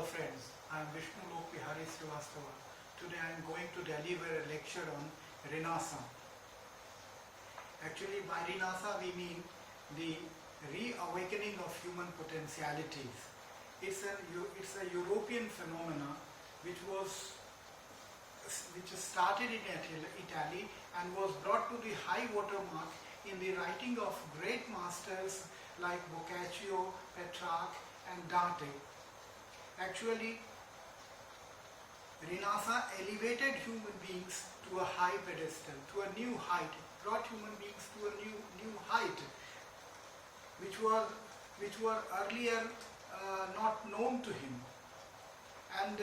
friends, I am Vishnu Lokbihari Srivastava. Today I am going to deliver a lecture on Rinasa. Actually, by Rinasa we mean the reawakening of human potentialities. It's a European phenomena which started in Italy and was brought to the high water mark in the writing of great masters like Boccaccio, Petrarch and Dante. Actually, Rinasa elevated human beings to a high pedestal, to a new height, brought human beings to a new height, which were earlier not known to him. And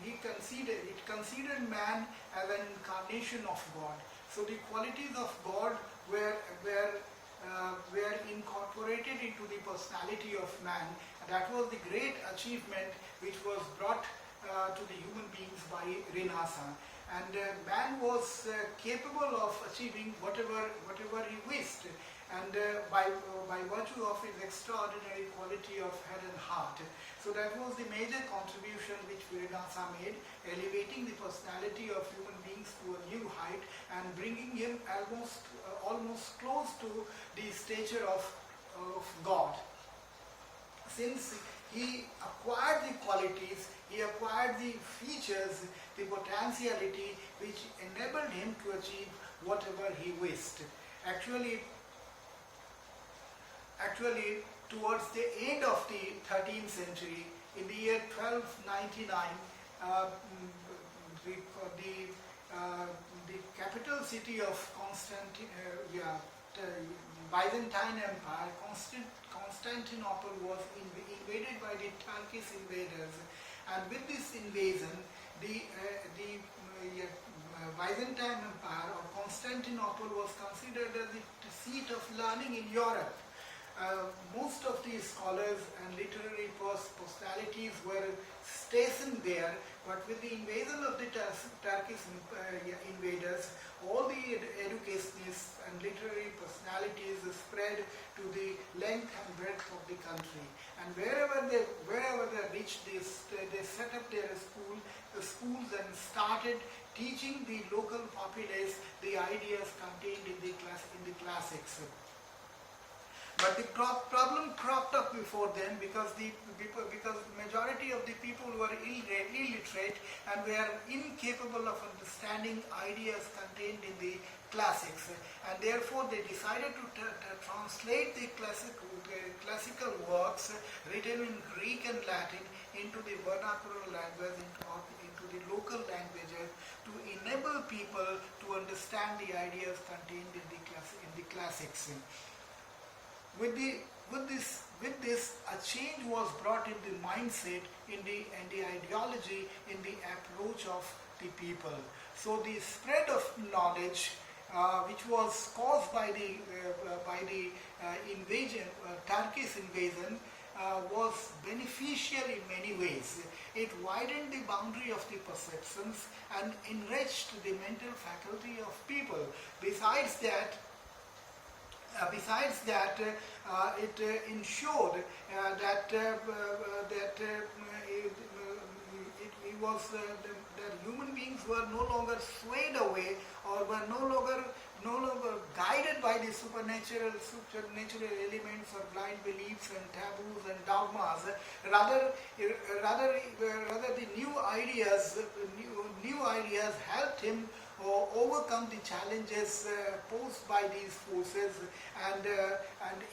it considered man as an incarnation of God. So the qualities of God were incorporated into the personality of man. That was the great achievement which was brought to the human beings by Rinasa. And man was capable of achieving whatever he wished, and by virtue of his extraordinary quality of head and heart. So that was the major contribution which Rinasa made, elevating the personality of human beings to a new height and bringing him almost close to the stature of God. Since he acquired the qualities, he acquired the features, the potentiality which enabled him to achieve whatever he wished. Actually, towards the end of the 13th century, in the year 1299, the capital city of Byzantine Empire, Constantinople, was invaded by the Turkish invaders, and with this invasion, the Byzantine Empire or Constantinople was considered as the seat of learning in Europe. Most of the scholars and literary personalities were stationed there, but with the invasion of the Turkish invaders, all the educationists and literary personalities spread to the length and breadth of the country. And wherever they reached, they set up their schools and started teaching the local populace the ideas contained in the classics. But the problem cropped up before them because majority of the people were illiterate and were incapable of understanding ideas contained in the classics, and therefore they decided to translate the classical works written in Greek and Latin into the vernacular language, into the local languages, to enable people to understand the ideas contained in the classics. With this, a change was brought in the mindset, in the ideology, in the approach of the people. So the spread of knowledge, which was caused by the invasion, Turkish invasion, was beneficial in many ways. It widened the boundary of the perceptions and enriched the mental faculty of people. Besides that, it ensured that human beings were no longer swayed away or were no longer guided by the supernatural elements or blind beliefs and taboos and dogmas. Rather the new ideas helped him overcome the challenges posed by these forces and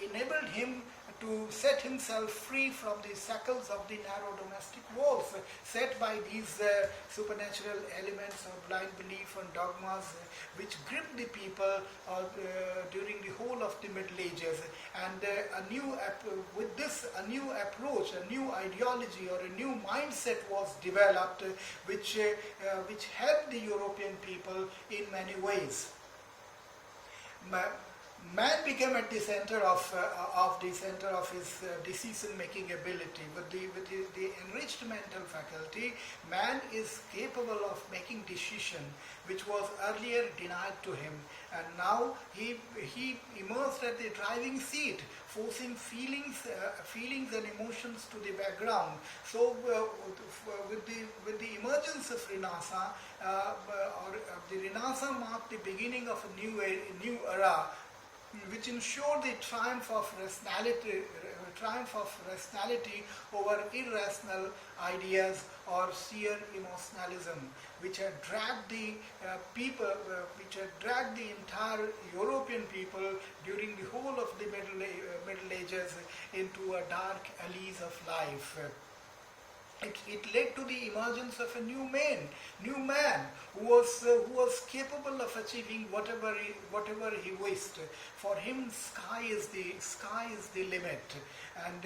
enabled him to set himself free from the shackles of the narrow domestic walls set by these supernatural elements of blind belief and dogmas which gripped the people during the whole of the Middle Ages. And a new approach, a new ideology or a new mindset was developed which helped the European people in many ways. man became at the center of his decision-making ability. With the enriched mental faculty, man is capable of making decision, which was earlier denied to him, and now he emerged at the driving seat, forcing feelings and emotions to the background. So, with the emergence of Renaissance, the Renaissance marked the beginning of a new era, which ensured the triumph of rationality over irrational ideas or sheer emotionalism, which had dragged the entire European people during the whole of the Middle Ages into a dark alleys of life. It led to the emergence of a new man who was capable of achieving whatever he wished. For him, sky is the limit, and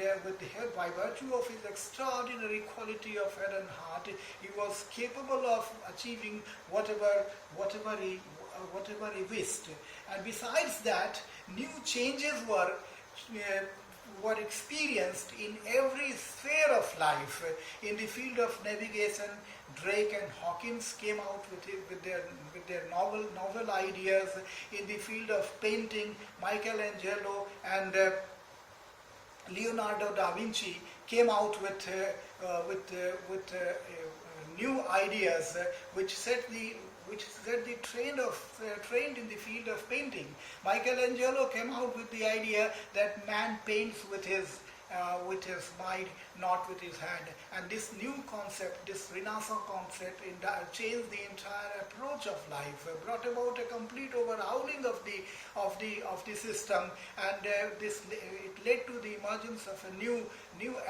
by virtue of his extraordinary quality of head and heart, he was capable of achieving whatever he wished. And besides that, new changes were experienced in every sphere of life. In the field of navigation, Drake and Hawkins came out with their novel ideas. In the field of painting, Michelangelo and Leonardo da Vinci came out with new ideas which set the trend in the field of painting. Michelangelo came out with the idea that man paints with his mind, not with his hand. And this new concept, this Renaissance concept, changed the entire approach of life, brought about a complete overhauling of the system, and it led to the emergence of a new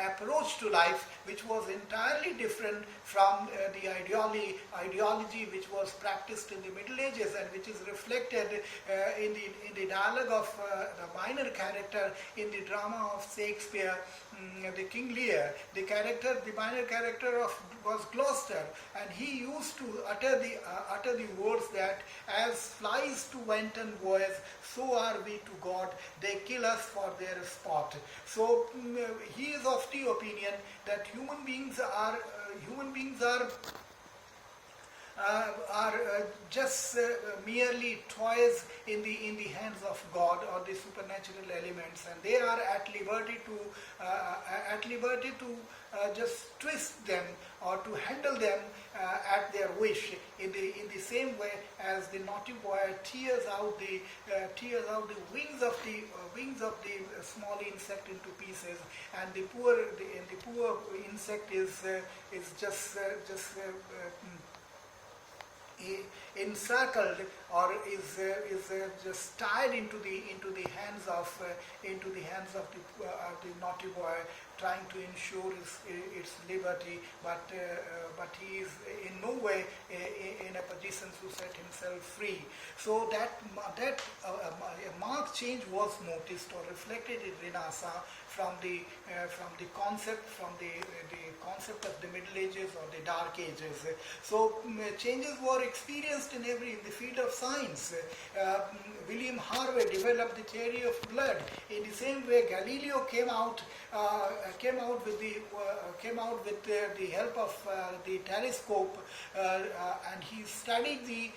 approach to life, which was entirely different from the ideology which was practiced in the Middle Ages, and which is reflected in the dialogue of the minor character in the drama of Shakespeare, the King Lear. The minor character was Gloucester, and he used to utter the words that as flies to wanton boys, so are we to God. They kill us for their sport. So he is of the opinion that human beings are just merely toys in the hands of God or the supernatural elements, and they are at liberty to just twist them or to handle them at their wish. In the same way as the naughty boy tears out the wings of the small insect into pieces, and the poor insect is just encircled or is just tied into the hands of the naughty boy, trying to ensure its liberty, but he is in no way in a position to set himself free. So that a marked change was noticed or reflected in Renaissance from the concept of the Middle Ages or the Dark Ages. So changes were experienced in the field of science. William Harvey developed the theory of blood. In the same way, Galileo came out with the help of the telescope, and he studied the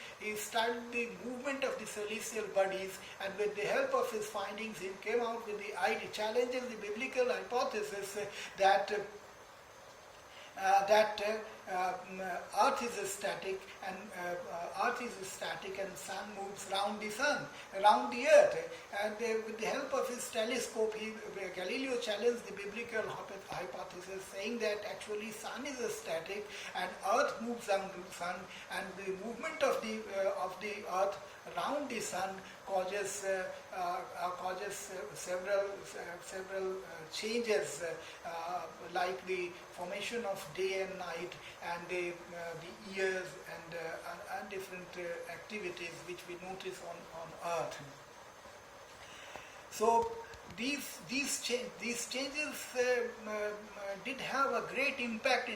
movement of the celestial bodies, and with the help of his findings, he came out with the idea, challenging the biblical hypothesis that Earth is static and sun moves around the Earth. And with the help of his telescope, Galileo challenged the biblical hypothesis, saying that actually sun is static and Earth moves around the sun, and the movement of the Earth around the sun causes several changes, like the formation of day and night, and the years and different activities which we notice on Earth. So these changes did have a great impact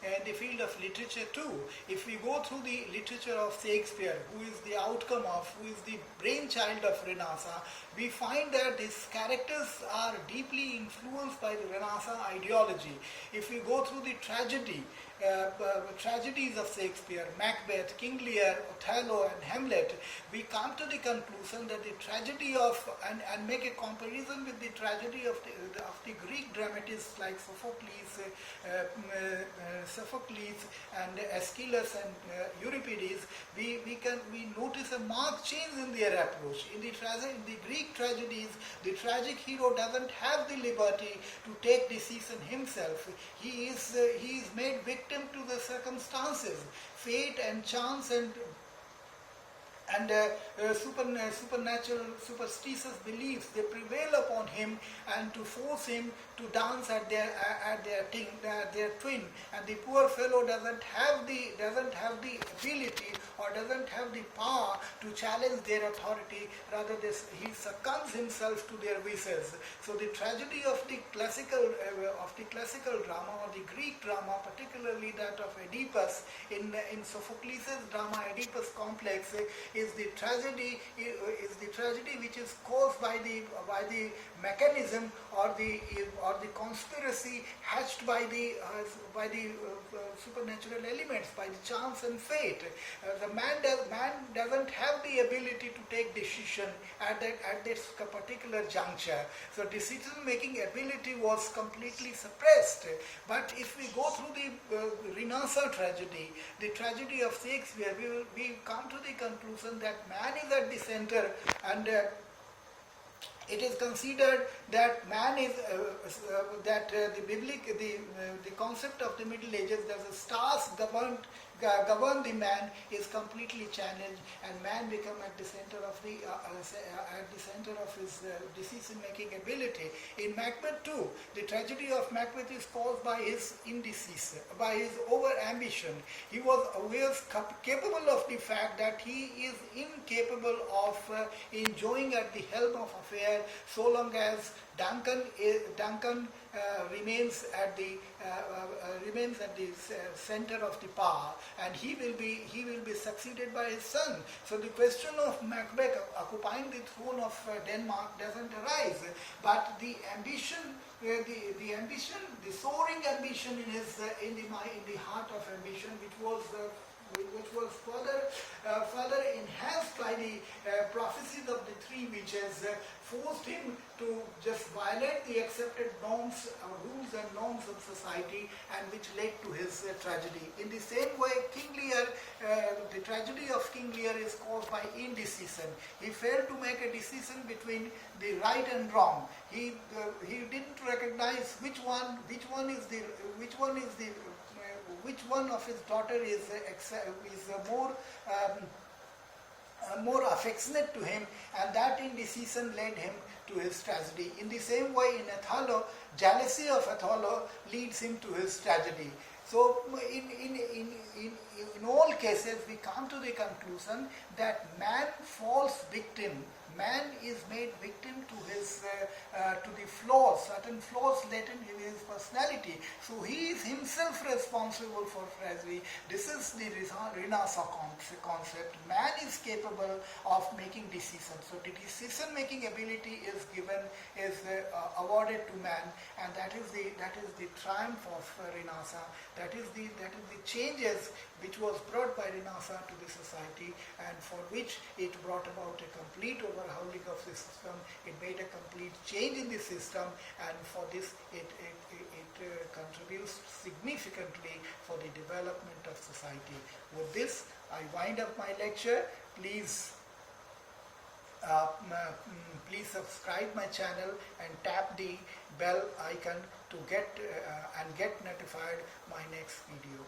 in the field of literature too. If we go through the literature of Shakespeare, who is the outcome of, who is the brainchild of Renaissance, we find that these characters are deeply influenced by the Renaissance ideology. If we go through the tragedies of Shakespeare, Macbeth, King Lear, Othello and Hamlet, we come to the conclusion that the tragedy of, and make a comparison with the tragedy of the Greek dramatists like Sophocles and Aeschylus and Euripides, we notice a marked change in their approach. In the Greek tragedies, the tragic hero doesn't have the liberty to take decision himself. He is made victim to the circumstances, fate and chance and supernatural, superstitious beliefs, they prevail upon him and to force him to dance at their twin, and the poor fellow doesn't have the ability or doesn't have the power to challenge their authority. Rather, he succumbs himself to their wishes. So the tragedy of the classical drama or the Greek drama, particularly that of Oedipus in Sophocles' drama Oedipus complex, is the tragedy which is caused by the mechanism or the conspiracy hatched by the supernatural elements, by the chance and fate. The man doesn't have the ability to take decision at this particular juncture. So decision-making ability was completely suppressed. But if we go through the Renaissance tragedy, the tragedy of Shakespeare, we come to the conclusion that man is at the center, and it is considered that man is the concept of the Middle Ages, that the stars govern the man, is completely challenged, and man become at the center of his decision-making ability. In Macbeth too, the tragedy of Macbeth is caused by his indecision, by his over-ambition. He was always capable of the fact that he is incapable of enjoying at the helm of affair so long as Duncan remains at the center of the power, and he will be succeeded by his son. So the question of Macbeth occupying the throne of Denmark doesn't arise, but the ambition, the soaring ambition in the heart of ambition, which was further enhanced by the prophecies of the three witches, forced him to just violate the accepted norms, rules and norms of society, and which led to his tragedy. In the same way, King Lear, the tragedy of King Lear is caused by indecision. He failed to make a decision between the right and wrong. He didn't recognize which one of his daughter is more affectionate to him, and that indecision led him to his tragedy. In the same way, in Othello, jealousy of Othello leads him to his tragedy. So in all cases, we come to the conclusion that man falls victim. Man is made victim to the flaws, certain flaws latent in his personality. So he is himself responsible for tragedy. This is the Renaissance concept. Man is capable of making decisions. So the decision-making ability is awarded to man, and that is the triumph of Renaissance. That is the changes which was brought by Renaissance to the society, and for which it brought about a complete overhauling of the system. It made a complete change in the system, and for this it contributes significantly for the development of society. With this, I wind up my lecture. Please subscribe my channel and tap the bell icon to get notified my next video.